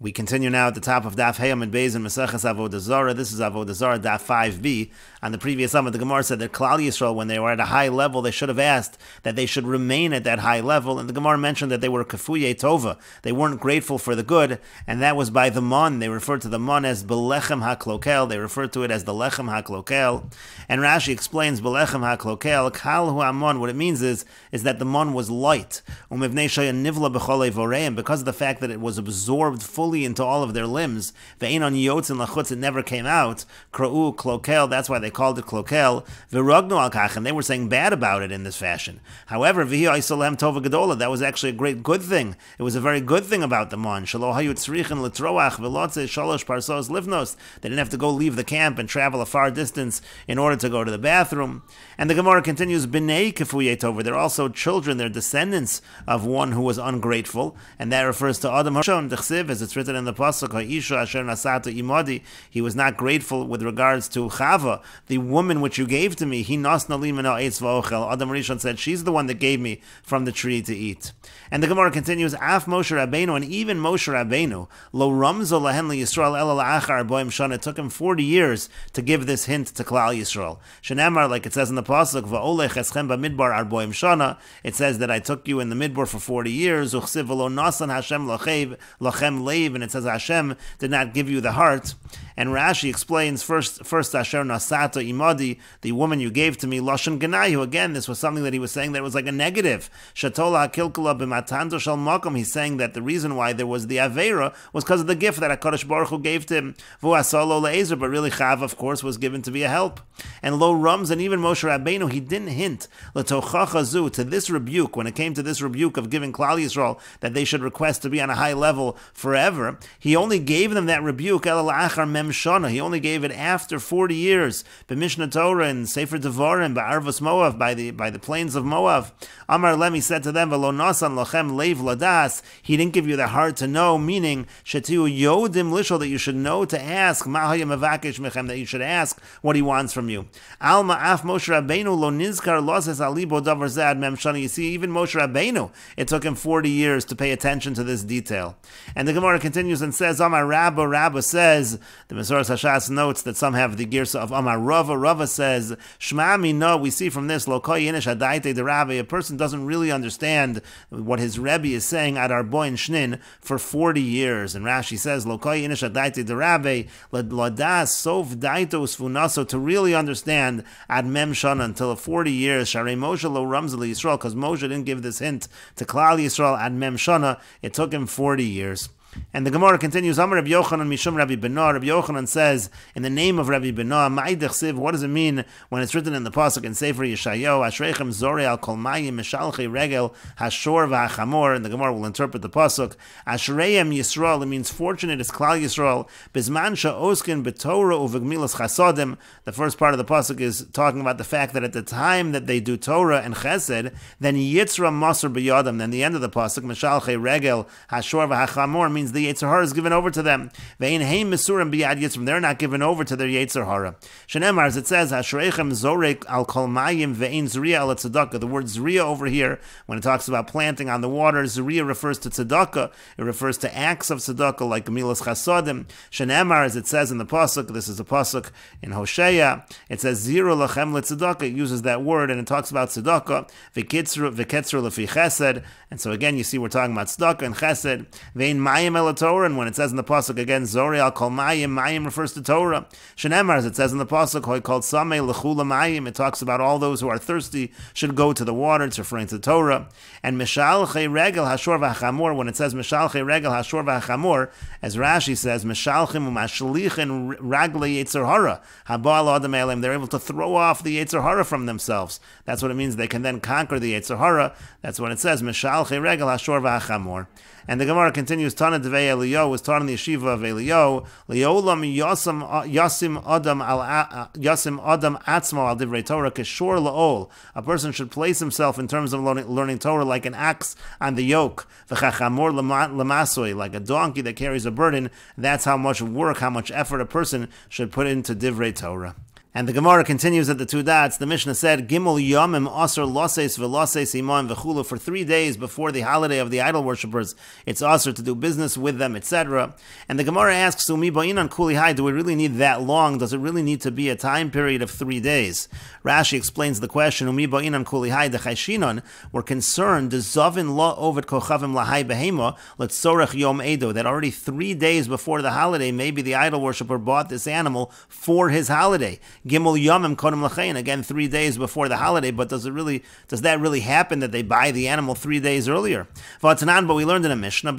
We continue now at the top of Daf Yomi Gemara and Meseches Avoda Zara. This is Avoda Zara Daf 5b. On the previous summit, the Gemara said that Klal Yisrael, when they were at a high level, they should have asked that they should remain at that high level. And the Gemara mentioned that they were kafuye tova. They weren't grateful for the good, and that was by the mon. They referred to the mon as belechem haklokel. They referred to it as the lechem haklokel. And Rashi explains belechem haklokel kal hu amon. What it means is that the mon was light. Umivnei shayan nivla b'cholei voreim, because of the fact that it was absorbed fully into all of their limbs. Ve'ein on yotz and lachutz, it never came out. Kra'u klokel, that's why they called it klokel. V'rognu al kach, and they were saying bad about it in this fashion. However, v'hi oisolem tova gedola, that was actually a great good thing. It was a very good thing about the mon. Shelo hayu tzrichen letroach v'lotze shalosh parsos livnos. They didn't have to go leave the camp and travel a far distance in order to go to the bathroom. And the Gemara continues, b'nei kefuye tova. They're also children, they're descendants of one who was ungrateful, and that refers to Adam Hashon Dechsiv, as it's written in the pasuk, Ha'isha asher nasata imadi. He was not grateful with regards to Chava, the woman which you gave to me. He nasna li min ha'etz va'ochel. Adam Rishon said, she's the one that gave me from the tree to eat. And the Gemara continues, Af Moshe Rabbeinu, and even Moshe Rabbeinu, lo ramzo lahen li Yisrael ela la'achar arboim shana. It took him 40 years to give this hint to Klal Yisrael. Shenamar, like it says in the pasuk, va'olech eschem b'midbar arboim shana. It says that I took you in the midbar for 40 years. Uchsiv v'lo nasan Hashem lachem leiv, and it says Hashem did not give you the heart. And Rashi explains first Asher Nasata Imadi, the woman you gave to me, Lashon Genayu. Again, this was something that he was saying that was like a negative. Shatola Kilkula b'matanto shel makom. He's saying that the reason why there was the Avera was because of the gift that HaKadosh Baruch Hu gave to him. V'asalo le'ezer, but really Chav, of course, was given to be a help. And Lo Rams, and even Moshe Rabbeinu, he didn't hint L'tochachazu, to this rebuke, when it came to this rebuke of giving Klal Yisrael that they should request to be on a high level forever. He only gave them that rebuke, El La'achar Mem Shana. He only gave it after 40 years. B'Mishnah Torah and Sefer Devarim, Ba'arvos Moav, by the plains of Moav. Amar Lem, he said to them, V'lo nasan lochem leiv ladas. He didn't give you the heart to know, meaning shetiu yodim lishol, that you should know to ask, Ma'haya mevakesh mechem, that you should ask what he wants from you. Alma af Moshe Rabbeinu lo nizkar loses alibo davar zad mem shana. You see, even Moshe Rabbeinu, it took him 40 years to pay attention to this detail. And the Gemara continues and says, Amar Rabba says, the Meseches Hashas notes that some have the girsa of Amar Rava. Rava says, Shma no, we see from this, Lo koy yinish adaite de Rabbi, a person doesn't really understand what his Rebbe is saying at Arboin Shnin for 40 years. And Rashi says, Lo koy yinish adaite de Rabbi, Ladas sov daito sfunaso, to really understand ad mem shana, until 40 years, Sharei Moshe lo ramz li Yisrael, because Moshe didn't give this hint to Klal Yisrael ad mem shana, it took him 40 years. And the Gemara continues, Amar Rabbi Yochanan Mishum Rabbi Benah. Rabbi Yochanan says, in the name of Rabbi Benah, Ma'idech Siv, what does it mean when it's written in the pasuk in Sefer Yeshayahu, Ashreichem Zorei al Kol Mayim Mishalchei Regel Hashor v'Hachamor, and the Gemara will interpret the pasuk, Ashreim Yisrael, it means fortunate is Klal Yisrael, Bizman Sha'oskin B'Torah Uv'Gmilas Chasodim. The first part of the pasuk is talking about the fact that at the time that they do Torah and Chesed, then Yitzra Masr B'Yadam, then the end of the pasuk, Mishalchei Regel Hashor v'Hachamor, means the Yetzer Hara is given over to them. Ve'in heim mesurim biyad yitzrim, they're not given over to their Yetzer Hara. Shenemar, as it says, Hashreichem zorek al kol mayim ve'in zriya al tzedakah. The word zriya over here, when it talks about planting on the water, zriya refers to tzedakah. It refers to acts of tzedakah like milas chasodim. Shenemar, as it says in the pasuk, this is a pasuk in Hosea, it says ziru lachem letzedakah. It uses that word and it talks about tzedakah. V'ketzru lefi chesed. And so again, you see we're talking about tzedakah and chesed. Ve'in mayim Torah, and when it says in the pasuk again, Zori al kol mayim refers to Torah. Shenemar, as it says in the pasuk, hoy called samei lechula mayim, it talks about all those who are thirsty should go to the water. It's referring to Torah. And mishalchei regel hashor v'achamor, when it says mishalchei regel hashor v'achamor, as Rashi says, mishalchim umashlichin ragle yetzer hara habal adam elim, they're able to throw off the yetzer hara from themselves. That's what it means. They can then conquer the yetzer hara. That's what it says, mishalchei regel hashor v'achamor. And the Gemara continues, Tana Devei Eliyahu was taught in the yeshiva of Eliyahu, Leolam Yasim Adam Atzmo al Divrei Torah Keshor Laol. A person should place himself in terms of learning Torah like an axe on the yoke, V'chachamor Lamasoi, like a donkey that carries a burden. That's how much work, how much effort a person should put into Divrei Torah. And the Gemara continues at the two dots. The Mishnah said, Gimel Yomim Asr Loses Veloses Imam Vechulu. For 3 days before the holiday of the idol worshippers, it's Asr to do business with them, etc. And the Gemara asks, Umi Ba'inan Kuli Hai, do we really need that long? Does it really need to be a time period of 3 days? Rashi explains the question, Umi Ba'inan Kuli Hai, the Chayshinon, were concerned, the Zavin La Ovid Kochavim Lahai Behema, Let's Sorech Yom Edo, that already 3 days before the holiday, maybe the idol worshipper bought this animal for his holiday. Gimel Yomim Kodem Lachayin, again 3 days before the holiday, but does that really happen that they buy the animal 3 days earlier? But we learned in a Mishnah,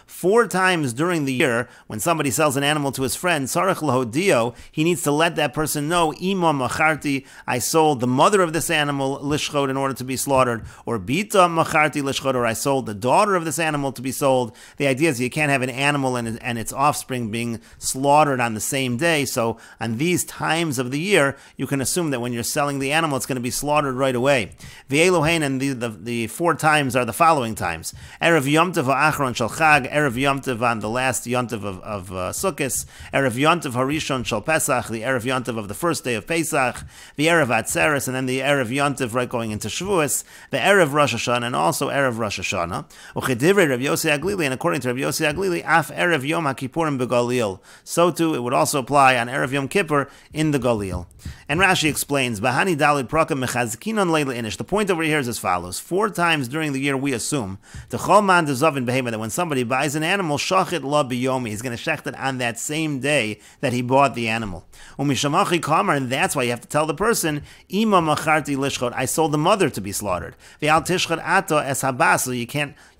4 times during the year, when somebody sells an animal to his friend, Sarach Lahodio, he needs to let that person know, Ima Macharti, I sold the mother of this animal, Lishchot, in order to be slaughtered, or Bita Macharti Lishchot, or I sold the daughter of this animal to be sold. The idea is you can't have an animal and its offspring being slaughtered on the same day, so on these times of the year, you can assume that when you're selling the animal, it's going to be slaughtered right away. The Elohain, and the 4 times are the following times. Erev Yom Tov Ha'achron Shel Chag, Erev Yom Tov on the last Yom Tov of Sukkot, Erev Yom Tov Harishon Shel Pesach, the Erev Yom Tov of the first day of Pesach, the Erev Atzeres, and then the Erev Yom Tov right going into Shavuos, the Erev Rosh Hashanah, and also Erev Rosh Hashanah. Uchedivrei Rav Yossi Aglili, and according to Rav Yossi Aglili, Af Erev Yom HaKippurim Begalil. So too, it would also apply on Erev Yom Kippur in the Galil. And Rashi explains, Bahani Dalid Prakam Mechazkinon Leila Inish. The point over here is as follows. 4 times during the year we assume the Cholman Dezavin Behema, that when somebody buys an animal, Shachit La Biyomi, he's going to shecht it on that same day that he bought the animal. Umishamachi Kamar, and that's why you have to tell the person, Ima Macharti Lishchot, I sold the mother to be slaughtered. Ve'al Tishchot Ato Es Habas,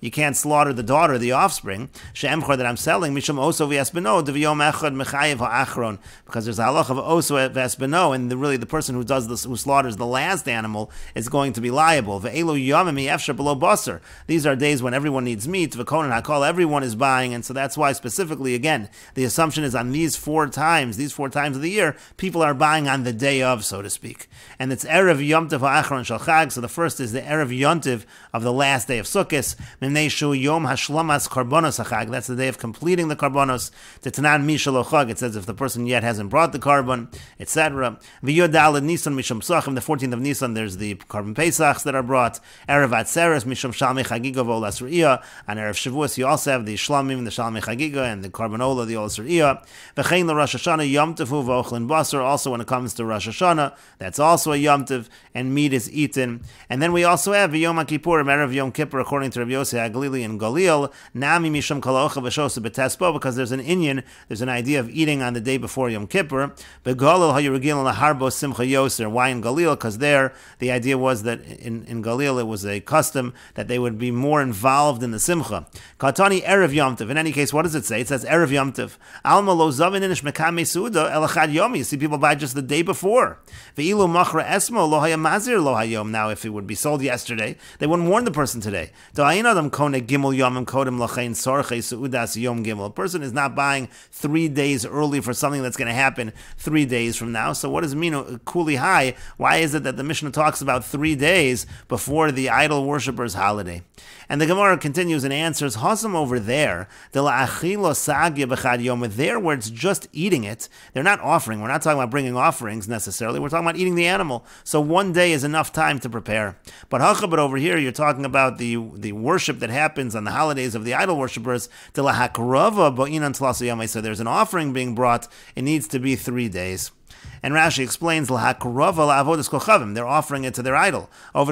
you can't slaughter the daughter, the offspring. She'emchor, that I'm selling, Misham Oso V'Esbeno, Deviyom Echad Mechayev Ha'achron, because there's a halach of Oso V'Esbeno, and really the person who does this, who slaughters the last animal, is going to be liable. Ve'elu Yomim Yefsher Below Basar. These are days when everyone needs meat. V'Konan Hakol, everyone is buying, and so that's why specifically, again, the assumption is on these 4 times of the year, people are buying on the day of, so to speak. And it's Erev Yom Tov Ha'achron Shel Chag, so the first is the Erev Yom Tov of the last day of Sukkot. Mimnei Yom Hashlamas Karbonos HaChag, that's the day of completing the Karbonos. Tetanan Mishalo Chag, it says if the person yet hasn't brought the carbon, etc. V'yodalad Nisan Misham Sachim, the 14th of Nisan, there's the carbon Pesachs that are brought. Erev Atzeres Misham Shalmei Chagiga V'Olas Re'iyah. On Erev Shavuos you also have the Shlamim, the Shalmei Chagiga, and the Carbon-Ola, the Olas Re'iyah. V'chein l'Rosh Hashanah Yom Tevu V'Ochlin Basar, also when it comes to Rosh Hashanah, that's also a Yom Tev, and meat is eaten. And then we also have Yom HaKippurim, Erev Yom Kippur, according to Rav Yossi Aglili and Galil, Nami Misham Kalocha V'Shosa B'Tespo, because there's an inyan, there's an idea of eating on the day before Yom Kippur. Begalil HaYirugil Laharbo Simcha Yoser. Why in Galil? Because there, the idea was that in Galil it was a custom that they would be more involved in the Simcha. Katani Erev Yom Tov. In any case, what does it say? It says Erev Yom Tov. Alma Lo Zavin Inish Mekame Suda Elachad Yomi. You see people buy just the day before. Ve'ilu Machra Esmo Lo Hayamazir Lo Hayom. Now, if it would be sold yesterday, they wouldn't warn the person today. A person is not buying 3 days early for something that's going to happen 3 days from now. So what does it mean, Kuli Hai? Why is it that the Mishnah talks about 3 days before the idol worshippers' holiday? And the Gemara continues and answers, Hasam over there, there where it's just eating it, they're not offering. We're not talking about bringing offerings necessarily. We're talking about eating the animal. So 1 day is enough time to prepare. But over here, you're talking about the worship that happens on the holidays of the idol worshippers. So there's an offering being brought. It needs to be 3 days. And Rashi explains, they're offering it to their idol. So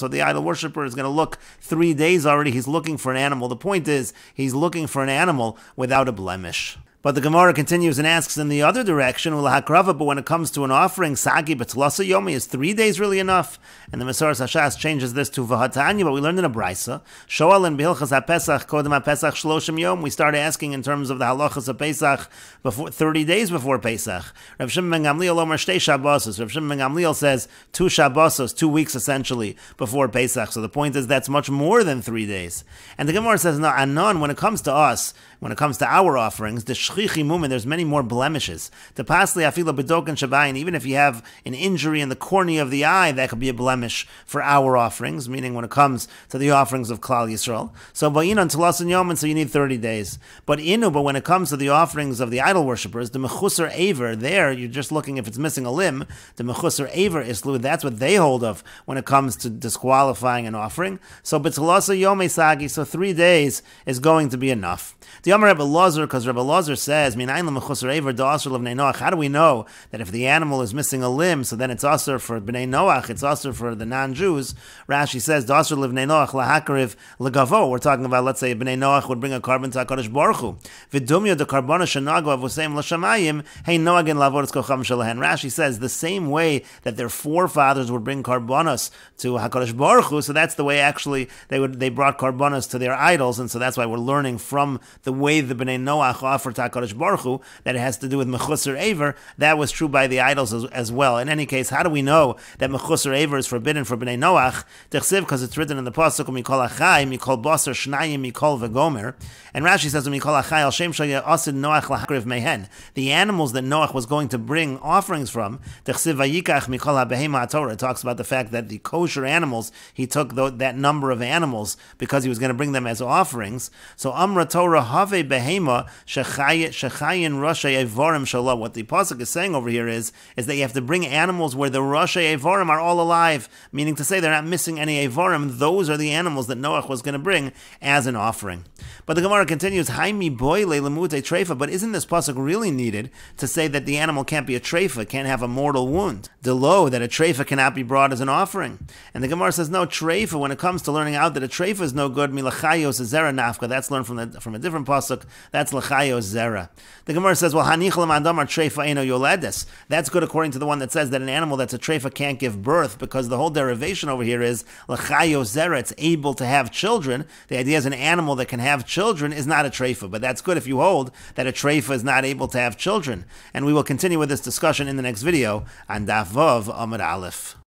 the idol worshiper is going to look 3 days already. He's looking for an animal. The point is, he's looking for an animal without a blemish. But the Gemara continues and asks in the other direction, but when it comes to an offering, Sagi Betlasa Yomi, is 3 days really enough? And the Meseches Hashas changes this to Vahatanya, but we learned in a Brisa, Shoal and Behilchas HaPesach, Kodem HaPesach Shloshim Yom, we start asking in terms of the halachas of Pesach, 30 days before Pesach. Rav Shimon ben Gamliel Omer Shtei Shabbosos. Rav Shimon ben Gamliel says 2 Shabbosos, 2 weeks essentially, before Pesach. So the point is that's much more than 3 days. And the Gemara says, no, Anon, when it comes to us, when it comes to our offerings, the Shchichi Mumin, there's many more blemishes. The Pasli Afila Bedokan Shabayin, even if you have an injury in the cornea of the eye, that could be a blemish for our offerings, meaning when it comes to the offerings of Klal Yisrael. So Ba'inan Telasan Yomin, so you need 30 days. But when it comes to the offerings of the idol worshippers, the Mechusar Aver, there you're just looking if it's missing a limb. The Mechusar Aver Islu, that's what they hold of when it comes to disqualifying an offering. So B'Tzelasa Yomei Sagi, so 3 days is going to be enough. The Amar Rebbe Lazar, because Rebbe Lazar says, how do we know that if the animal is missing a limb, so then it's asur for B'nai Noach, it's asur for the non-Jews? Rashi says, Dasur Livnei Noach lahakariv legavo. We're talking about, let's say, B'nai Noach would bring a carbon to HaKadosh Baruch Hu. V'dumya de karbona shenago avosem l'shamayim, hey noagin lavodas kocham shalahen. Rashi says, the same way that their forefathers would bring karbonos to HaKadosh Baruch Hu, so that's the way actually they brought karbonos to their idols, and so that's why we're learning from the way the B'nai Noach offered to HaKadosh Baruch Hu that it has to do with Mechusar Aver. That was true by the idols as well. In any case, how do we know that Mechusar Aver is forbidden for B'nai Noach? Because it's written in the pasuk, Mikol Achai, Mikol Basar, Shnayim, Mikol Vegomer. And Rashi says, Mikol Achai, Al Shem Shaya Asid Noach Lahakriv Mehen. The animals that Noach was going to bring offerings from, Techsiv Vayikach Mikol HaBehema HaTorah. It talks about the fact that the kosher animals, he took that number of animals because he was going to bring them as offerings. So Amra Torah Have Behema Shechayin Rashay Evorim Shalom. What the pasuk is saying over here is that you have to bring animals where the Rashay Evorim are all alive, meaning to say they're not missing any Evorim. Those are the animals that Noach was going to bring as an offering. But the Gemara continues, Haimi boy lemute treifa. But isn't this pasuk really needed to say that the animal can't be a treifa, can't have a mortal wound? Delo, that a treifa cannot be brought as an offering. And the Gemara says, no, treifa, when it comes to learning out that a treifa is no good, milachayos zera nafka. That's learned from a different pasuk. That's lachayos zera. The Gemara says, well, hanichlam adamar treifa eno yoledes. That's good according to the one that says that an animal that's a treifa can't give birth, because the whole derivation over here is lachayos zera. It's able to have children. The idea is an animal that can have children is not a treifa, but that's good if you hold that a treifa is not able to have children. And we will continue with this discussion in the next video on Daf Vav Amud Aleph.